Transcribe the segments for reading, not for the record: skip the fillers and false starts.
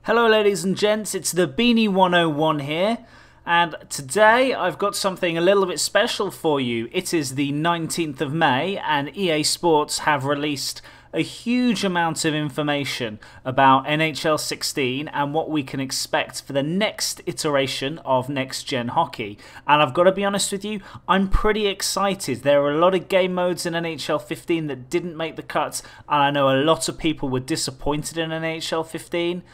Hello ladies and gents, it's the Beanie 101 here, and today I've got something a little bit special for you. It is the 19th of May and EA Sports have released a huge amount of information about NHL 16 and what we can expect for the next iteration of Next Gen Hockey. And I've got to be honest with you, I'm pretty excited. There are a lot of game modes in NHL 15 that didn't make the cuts, and I know a lot of people were disappointed in NHL 15.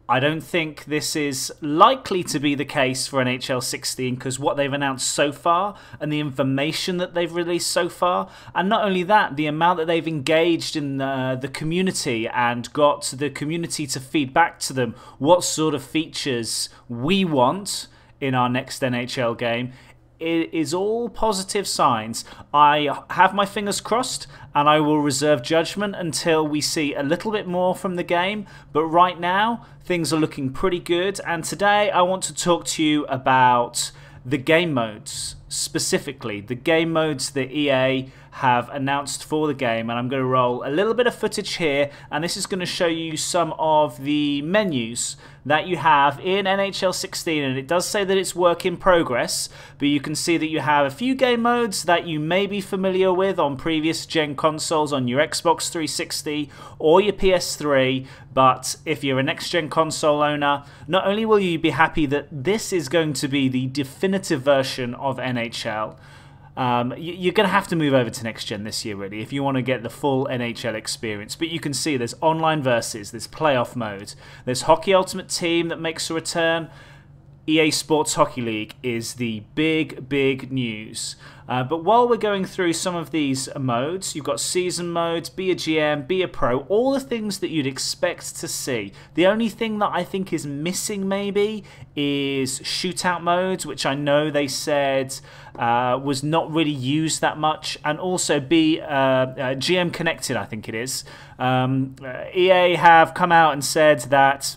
I don't think this is likely to be the case for NHL 16 because what they've announced so far and the information that they've released so far, and not only that, the amount that they've engaged in the community and got the community to feed back to them what sort of features we want in our next NHL game. It is all positive signs. I have my fingers crossed and I will reserve judgment until we see a little bit more from the game. But right now, things are looking pretty good. And today I want to talk to you about the game modes, specifically the game modes that EA have announced for the game. And I'm going to roll a little bit of footage here, and this is going to show you some of the menus that you have in NHL 16, and it does say that it's work in progress, but you can see that you have a few game modes that you may be familiar with on previous gen consoles, on your Xbox 360 or your PS3. But if you're a next gen console owner, not only will you be happy that this is going to be the definitive version of NHL, you're going to have to move over to next gen this year really if you want to get the full NHL experience. But you can see there's online versus, there's playoff mode, there's Hockey Ultimate Team that makes a return. EA Sports Hockey League is the big news. But while we're going through some of these modes, you've got season modes, be a GM, be a pro, all the things that you'd expect to see. The only thing that I think is missing maybe is shootout modes, which I know they said was not really used that much, and also be GM connected, I think it is. EA have come out and said that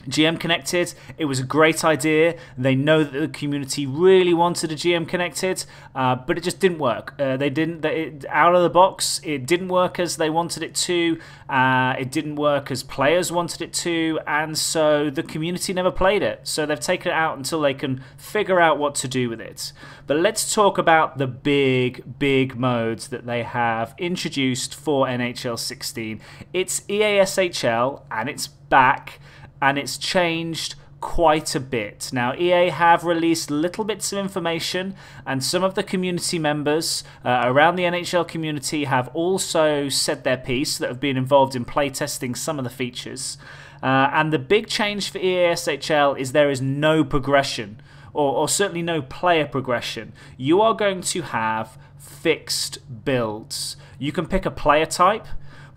GM Connected, it was a great idea. They know that the community really wanted a GM Connected, but it just didn't work. Out of the box, it didn't work as they wanted it to. It didn't work as players wanted it to, and so the community never played it. So they've taken it out until they can figure out what to do with it. But let's talk about the big modes that they have introduced for NHL 16. It's EASHL, and it's back. And it's changed quite a bit. Now, EA have released little bits of information, and some of the community members around the NHL community have also said their piece that have been involved in playtesting some of the features. And the big change for EASHL is there is no progression, or certainly no player progression. You are going to have fixed builds. You can pick a player type,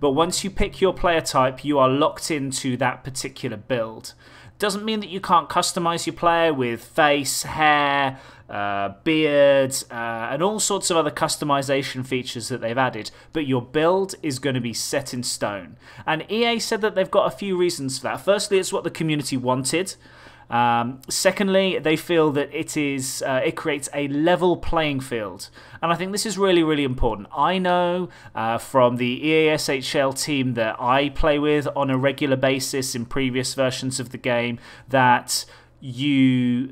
but once you pick your player type, you are locked into that particular build. Doesn't mean that you can't customize your player with face, hair, beard, and all sorts of other customization features that they've added, but your build is going to be set in stone. And EA said that they've got a few reasons for that. Firstly, it's what the community wanted. Secondly, they feel that it creates a level playing field, and I think this is really important. I know from the EASHL team that I play with on a regular basis in previous versions of the game that you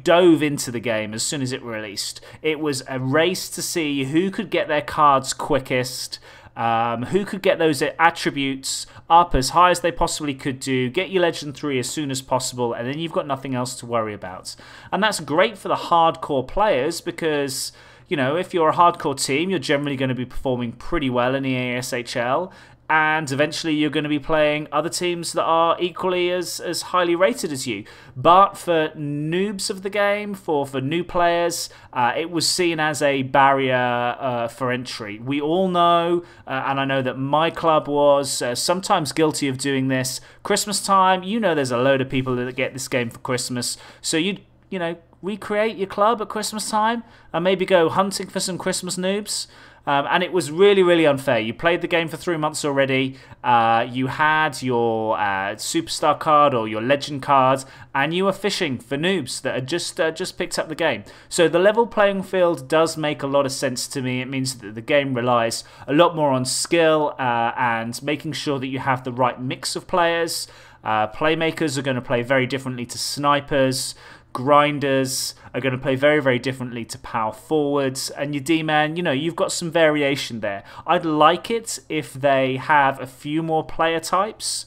dove into the game as soon as it released. It was a race to see who could get their cards quickest, who could get those attributes up as high as they possibly could do, get your Legend 3 as soon as possible, and then you've got nothing else to worry about. And that's great for the hardcore players because, you know, if you're a hardcore team, you're generally going to be performing pretty well in the ASHL, and eventually you're going to be playing other teams that are equally as highly rated as you. But for noobs of the game, for new players, it was seen as a barrier for entry. We all know, and I know that my club was sometimes guilty of doing this. Christmas time, you know there's a load of people that get this game for Christmas. So you know, recreate your club at Christmas time and maybe go hunting for some Christmas noobs. And it was really, really unfair. You played the game for 3 months already. You had your superstar card or your legend card, and you were fishing for noobs that had just picked up the game. So the level playing field does make a lot of sense to me. It means that the game relies a lot more on skill and making sure that you have the right mix of players. Playmakers are going to play very differently to snipers. Grinders are going to play very, very differently to power forwards, and your D-man, you've got some variation there. I'd like it if they have a few more player types,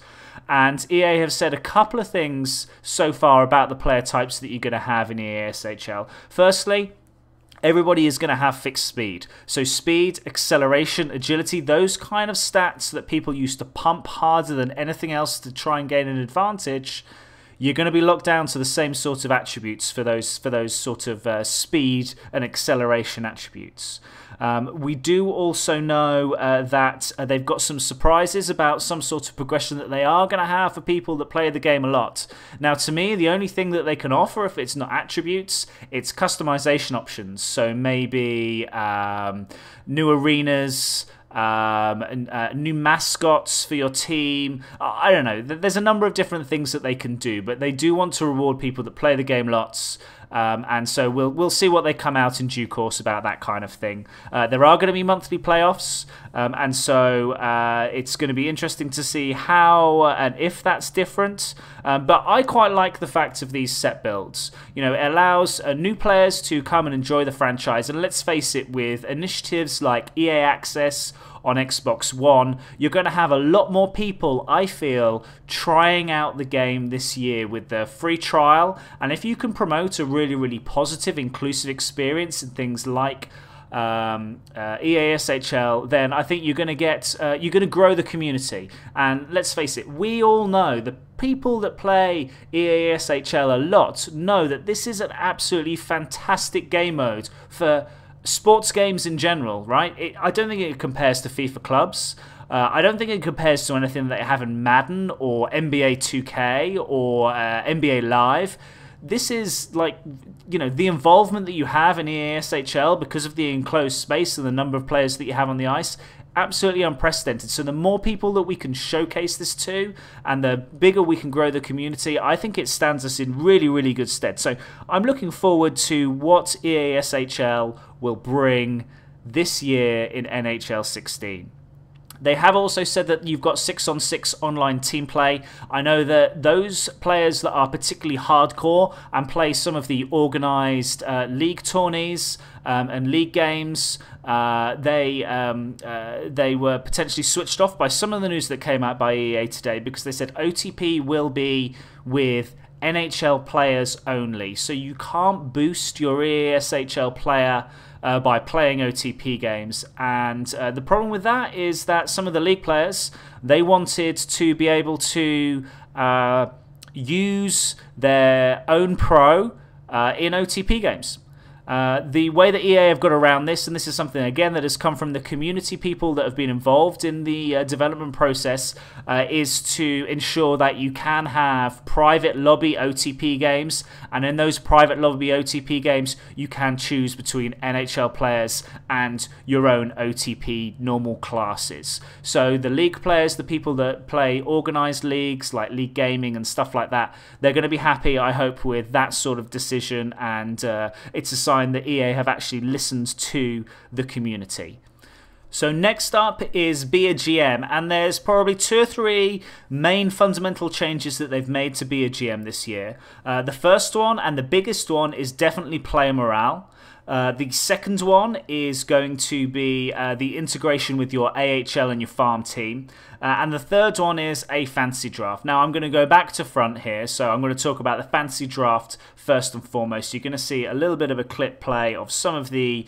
and EA have said a couple of things so far about the player types that you're going to have in EASHL. Firstly, everybody is going to have fixed speed. So speed, acceleration, agility, those kind of stats that people used to pump harder than anything else to try and gain an advantage, you're going to be locked down to the same sort of attributes for those sort of speed and acceleration attributes. We do also know that they've got some surprises about some sort of progression that they are going to have for people that play the game a lot. Now, to me, the only thing that they can offer, if it's not attributes, it's customization options. So maybe new arenas, new mascots for your team. I don't know. There's a number of different things that they can do, but they do want to reward people that play the game lots. And so we'll see what they come out in due course about that kind of thing. There are going to be monthly playoffs, and so it's going to be interesting to see how and if that's different. But I quite like the fact of these set builds. It allows new players to come and enjoy the franchise. And let's face it, with initiatives like EA Access on Xbox One, you're going to have a lot more people, I feel, trying out the game this year with the free trial. And if you can promote a really, really positive, inclusive experience and things like EASHL, then I think you're going to grow the community. And let's face it, we all know the people that play EASHL a lot know that this is an absolutely fantastic game mode for sports games in general, right? I don't think it compares to FIFA clubs. I don't think it compares to anything that they have in Madden or NBA 2K or NBA Live. This is like, the involvement that you have in EASHL because of the enclosed space and the number of players that you have on the ice, absolutely unprecedented. So the more people that we can showcase this to and the bigger we can grow the community, I think it stands us in really, really good stead. So I'm looking forward to what EASHL will bring this year in NHL 16. They have also said that you've got 6-on-6 online team play. I know that those players that are particularly hardcore and play some of the organised league tourneys and league games, they were potentially switched off by some of the news that came out by EA today, because they said OTP will be with NHL players only. So you can't boost your EASHL player by playing OTP games. And the problem with that is that some of the league players, they wanted to be able to use their own pro in OTP games. The way that EA have got around this, and this is something again that has come from the community people that have been involved in the development process, is to ensure that you can have private lobby OTP games, and in those private lobby OTP games you can choose between NHL players and your own OTP normal classes. So the league players, the people that play organised leagues like League Gaming and stuff like that, they're going to be happy, I hope, with that sort of decision, and it's a sign that EA have actually listened to the community. So next up is Be a GM, and there's probably 2 or 3 main fundamental changes that they've made to Be a GM this year. The first one, and the biggest one, is definitely player morale. The second one is going to be the integration with your AHL and your farm team. And the third one is a fantasy draft. Now I'm going to go back to front here, so I'm going to talk about the fantasy draft first and foremost. You're going to see a little bit of a clip play of some of the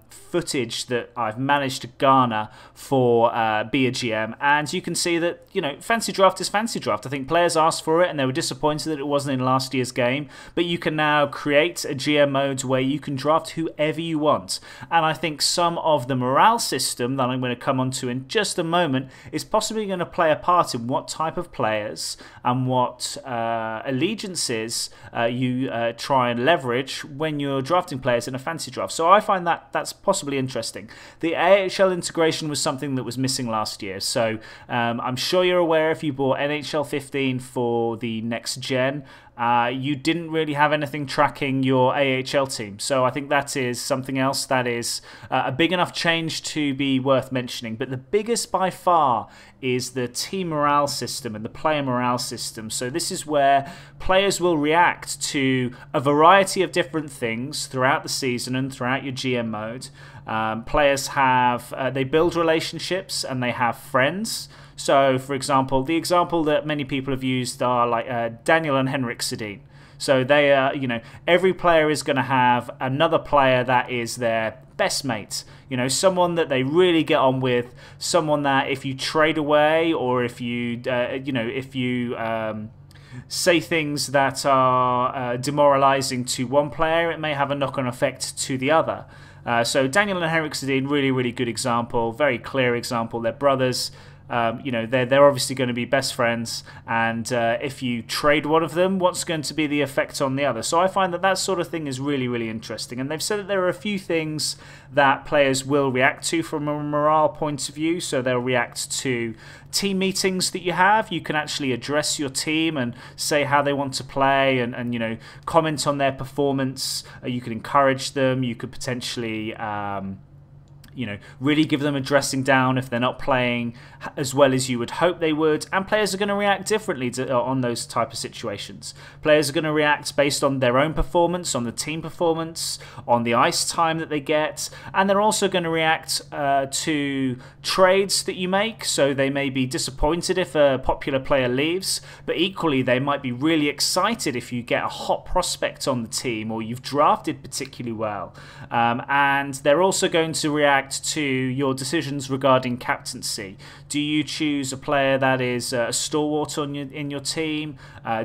footage that I've managed to garner for Be a GM, and you can see that, fantasy draft is fantasy draft. I think players asked for it and they were disappointed that it wasn't in last year's game, but you can now create a GM mode where you can draft draft whoever you want. And I think some of the morale system that I'm going to come onto in just a moment is possibly going to play a part in what type of players and what allegiances you try and leverage when you're drafting players in a fantasy draft. So I find that's possibly interesting. The AHL integration was something that was missing last year. So I'm sure you're aware, if you bought NHL 15 for the next gen, you didn't really have anything tracking your AHL team. So I think that is something else that is a big enough change to be worth mentioning. But the biggest by far is the team morale system and the player morale system. So this is where players will react to a variety of different things throughout the season and throughout your GM mode. Players they build relationships and they have friends. So, for example, the example that many people have used are like Daniel and Henrik Sedin. So they are, every player is going to have another player that is their best mate. Someone that they really get on with, someone that if you trade away or if you, say things that are demoralizing to one player, it may have a knock-on effect to the other. So Daniel and Henrik Sedin, really, really good example, very clear example. They're brothers. They're obviously going to be best friends, and if you trade one of them, what's going to be the effect on the other? So I find that sort of thing is really, really interesting, and they've said that there are a few things that players will react to from a morale point of view. So they'll react to team meetings that you have. You can actually address your team and say how they want to play and comment on their performance. You can encourage them. You could potentially really give them a dressing down if they're not playing as well as you would hope they would. And players are going to react differently on those type of situations. Players are going to react based on their own performance, on the team performance, on the ice time that they get. And they're also going to react to trades that you make. So they may be disappointed if a popular player leaves, but equally they might be really excited if you get a hot prospect on the team or you've drafted particularly well. And they're also going to react to your decisions regarding captaincy. Do you choose a player that is a stalwart in your team?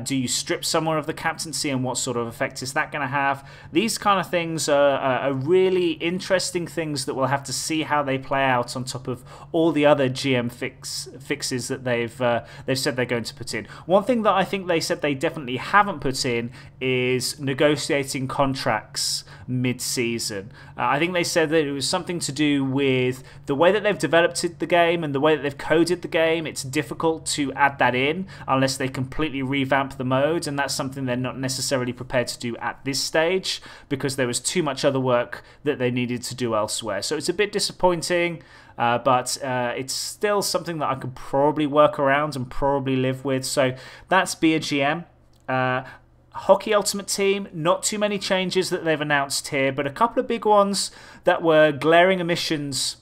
Do you strip someone of the captaincy, and what sort of effect is that going to have? These kind of things are really interesting things that we'll have to see how they play out on top of all the other GM fixes that they've said they're going to put in. One thing that I think they said they definitely haven't put in is negotiating contracts mid-season. I think they said that it was something to do with the way that they've developed the game and the way that they've coded the game. It's difficult to add that in unless they completely revamp the mode, and that's something they're not necessarily prepared to do at this stage because there was too much other work that they needed to do elsewhere. So it's a bit disappointing, but it's still something that I could probably work around and probably live with. So that's Be a GM. Hockey Ultimate Team, not too many changes that they've announced here, but a couple of big ones that were glaring omissions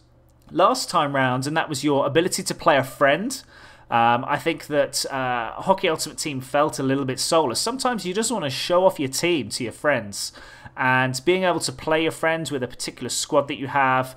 last time round, and that was your ability to play a friend. I think that Hockey Ultimate Team felt a little bit soulless. Sometimes you just want to show off your team to your friends, and being able to play your friends with a particular squad that you have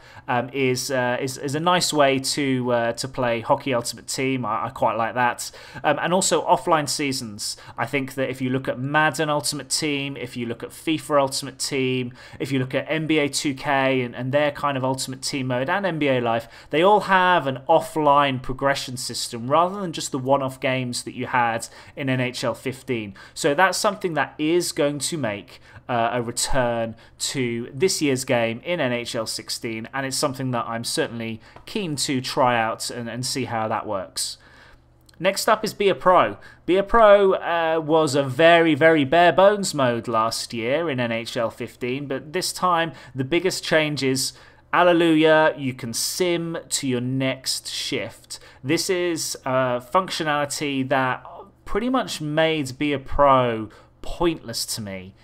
is a nice way to play Hockey Ultimate Team. I quite like that. And also offline seasons. I think that if you look at Madden Ultimate Team, if you look at FIFA Ultimate Team, if you look at NBA 2K and their kind of Ultimate Team mode and NBA Live, they all have an offline progression system rather than just the one-off games that you had in NHL 15. So that's something that is going to make a return to this year's game in NHL 16, and it's something that I'm certainly keen to try out and see how that works. Next up is Be a Pro. Be a Pro was a very, very bare bones mode last year in NHL 15, but this time the biggest change is, hallelujah, you can sim to your next shift. This is a functionality that pretty much made Be a Pro pointless to me.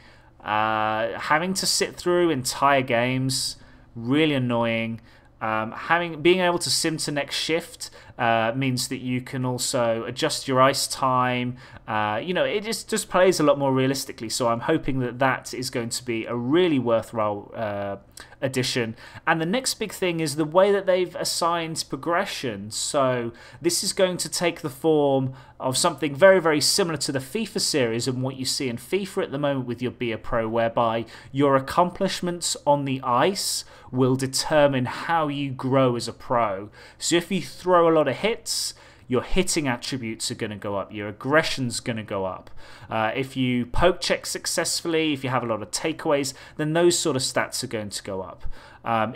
Having to sit through entire games, really annoying. Being able to sim to next shift means that you can also adjust your ice time. It just plays a lot more realistically. So I'm hoping that is going to be a really worthwhile addition. And the next big thing is the way that they've assigned progression. So this is going to take the form of something very, very similar to the FIFA series and what you see in FIFA at the moment with your Be a Pro, whereby your accomplishments on the ice will determine how you grow as a pro. So if you throw a lot of hits, your hitting attributes are going to go up, your aggression's going to go up. If you poke check successfully, if you have a lot of takeaways, then those sort of stats are going to go up.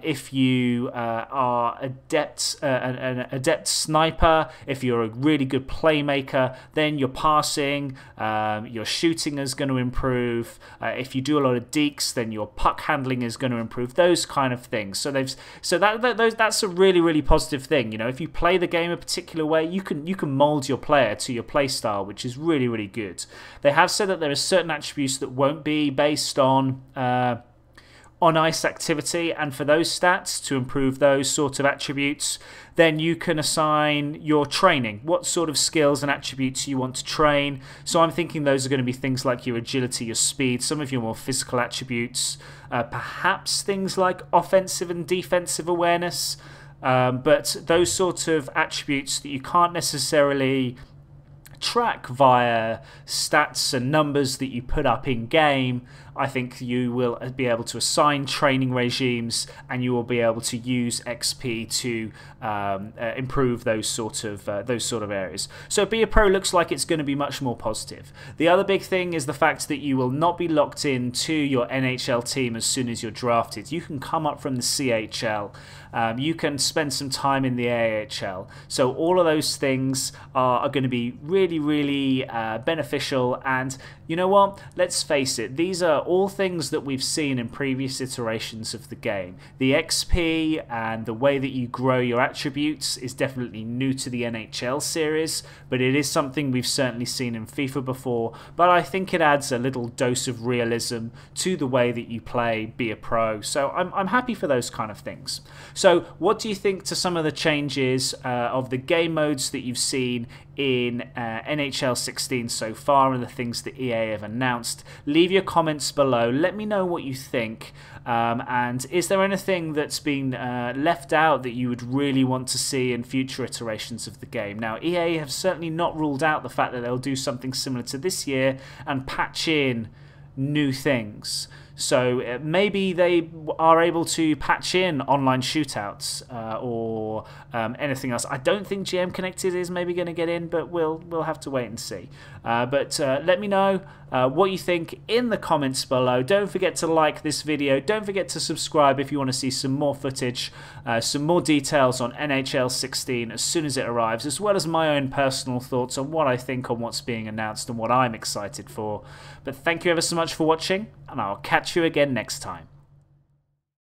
If you are an adept sniper, if you're a really good playmaker, then your passing, your shooting is going to improve. If you do a lot of dekes, then your puck handling is going to improve. Those kind of things. So that's a really, really positive thing. If you play the game a particular way, you can mold your player to your play style, which is really, really good. They have said that there are certain attributes that won't be based on ice activity, and for those stats to improve those sort of attributes, then you can assign your training, what sort of skills and attributes you want to train. So I'm thinking those are going to be things like your agility, your speed, some of your more physical attributes, perhaps things like offensive and defensive awareness, but those sort of attributes that you can't necessarily track via stats and numbers that you put up in game. I think you will be able to assign training regimes, and you will be able to use XP to improve those sort of areas. So Be a Pro looks like it's going to be much more positive. The other big thing is the fact that you will not be locked into your NHL team as soon as you're drafted. You can come up from the CHL. You can spend some time in the AHL. So all of those things are going to be really, really beneficial. And you know what? Let's face it, these are all things that we've seen in previous iterations of the game. The XP and the way that you grow your attributes is definitely new to the NHL series, but it is something we've certainly seen in FIFA before. But I think it adds a little dose of realism to the way that you play Be a Pro. So I'm happy for those kind of things. So what do you think to some of the changes of the game modes that you've seen in NHL 16 so far and the things that EA have announced? Leave your comments below. Let me know what you think. And is there anything that's been left out that you would really want to see in future iterations of the game? Now, EA have certainly not ruled out the fact that they'll do something similar to this year and patch in new things. So maybe they are able to patch in online shootouts or anything else. I don't think GM Connected is maybe going to get in, but we'll have to wait and see. But let me know what you think in the comments below. Don't forget to like this video. Don't forget to subscribe if you want to see some more footage, some more details on NHL 16 as soon as it arrives, as well as my own personal thoughts on what I think on what's being announced and what I'm excited for. But thank you ever so much for watching, and I'll catch you again next time.